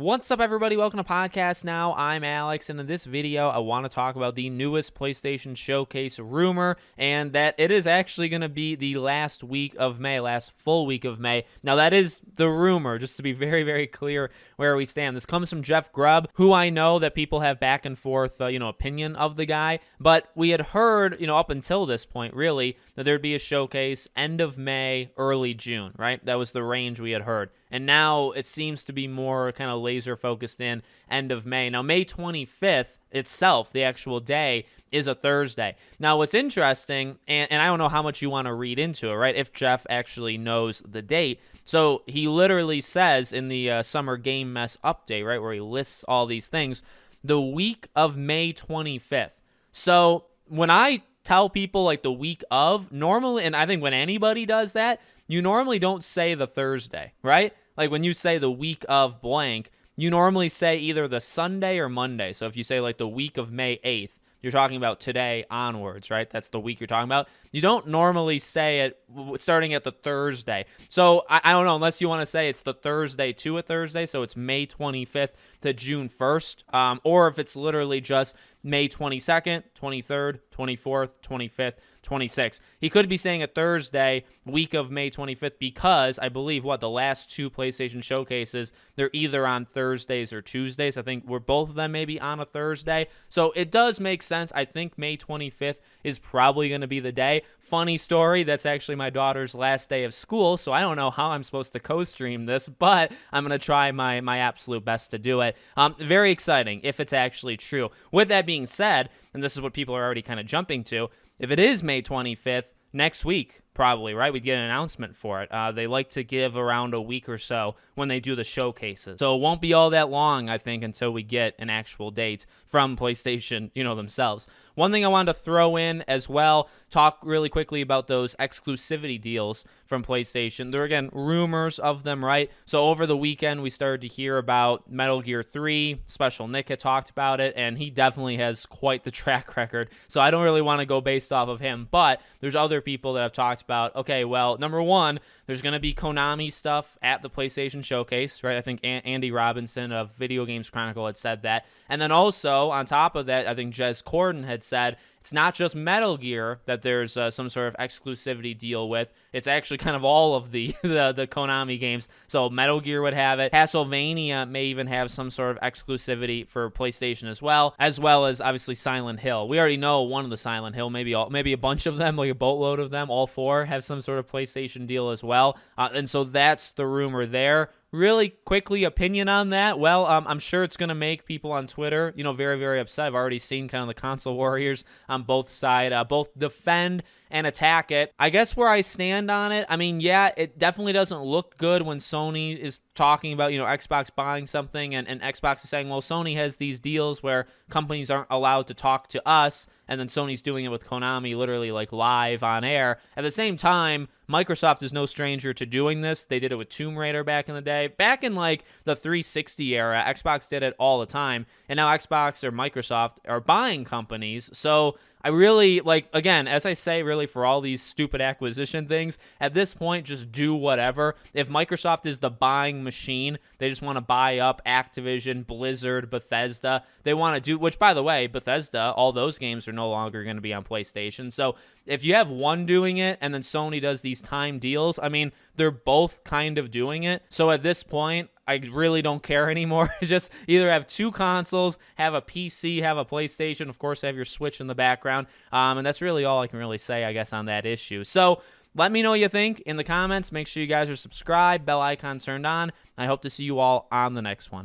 What's up, everybody? Welcome to Podcast Now. I'm Alex, and in this video, I want to talk about the newest PlayStation Showcase rumor, and that it is actually going to be the last week of May, last full week of May. Now, that is the rumor, just to be very, very clear where we stand. This comes from Jeff Grubb, who I know that people have back and forth, opinion of the guy, but we had heard, up until this point, really, that there'd be a showcase end of May, early June, right? That was the range we had heard. And now it seems to be more kind of laser focused in end of May. Now, May 25th itself, the actual day, is a Thursday. Now, what's interesting, and I don't know how much you want to read into it, right, if Jeff actually knows the date. So he literally says in the Summer Game Mess update, right, where he lists all these things, the week of May 25th. So when I tell people like the week of, normally, and I think when anybody does that, you normally don't say the Thursday, right? Like when you say the week of blank, you normally say either the Sunday or Monday. So if you say like the week of May 8th, you're talking about today onwards, right? That's the week you're talking about. You don't normally say it starting at the Thursday. So I don't know, unless you want to say it's the Thursday to a Thursday, so it's May 25th to June 1st, or if it's literally just May 22nd, 23rd, 24th, 25th, 26th. He could be saying a Thursday, week of May 25th, because I believe, the last two PlayStation showcases, they're either on Thursdays or Tuesdays. I think we're both of them maybe on a Thursday. So it does make sense. I think May 25th is probably going to be the day. Funny story, that's actually my daughter's last day of school, so I don't know how I'm supposed to co-stream this, but I'm going to try my absolute best to do it. Very exciting if it's actually true. With that being said, and this is what people are already kind of jumping to, if it is May 25th, next week, probably, right? We'd get an announcement for it. They like to give around a week or so when they do the showcases. So it won't be all that long, I think, until we get an actual date from PlayStation, themselves. One thing I wanted to throw in as well, talk really quickly about those exclusivity deals from PlayStation. There are, again, rumors of them, right? So over the weekend, we started to hear about Metal Gear 3. Special Nick had talked about it, and he definitely has quite the track record. So I don't really want to go based off of him, but there's other people that have talked about, okay, well, number one, there's going to be Konami stuff at the PlayStation Showcase, right? I think Andy Robinson of Video Games Chronicle had said that. And then also, on top of that, I think Jez Corden had said it's not just Metal Gear that there's some sort of exclusivity deal with. It's actually kind of all of the Konami games. So Metal Gear would have it. Castlevania may even have some sort of exclusivity for PlayStation as well as obviously Silent Hill. We already know one of the Silent Hill, maybe a bunch of them, like a boatload of them, all four have some sort of PlayStation deal as well. And so that's the rumor there. Really quickly, opinion on that. Well, I'm sure it's going to make people on Twitter, very, very upset. I've already seen kind of the console warriors on both sides, both defend and attack it. I guess where I stand on it, I mean, yeah, it definitely doesn't look good when Sony is talking about, Xbox buying something and Xbox is saying, well, Sony has these deals where companies aren't allowed to talk to us, and then Sony's doing it with Konami literally like live on air. At the same time, Microsoft is no stranger to doing this. They did it with Tomb Raider back in the day. Back in like the 360 era, Xbox did it all the time, and now Xbox or Microsoft are buying companies. So I really, again, as I say, really for all these stupid acquisition things, at this point, just do whatever. If Microsoft is the buying machine, they just want to buy up Activision, Blizzard, Bethesda. They want to do, which, by the way, Bethesda, all those games are no longer going to be on PlayStation. So if you have one doing it and then Sony does these time deals, I mean, they're both kind of doing it. So at this point, I really don't care anymore. Just either have two consoles, have a PC, have a PlayStation, of course, have your Switch in the background. And that's really all I can really say, I guess, on that issue. So let me know what you think in the comments. Make sure you guys are subscribed, bell icon turned on. I hope to see you all on the next one.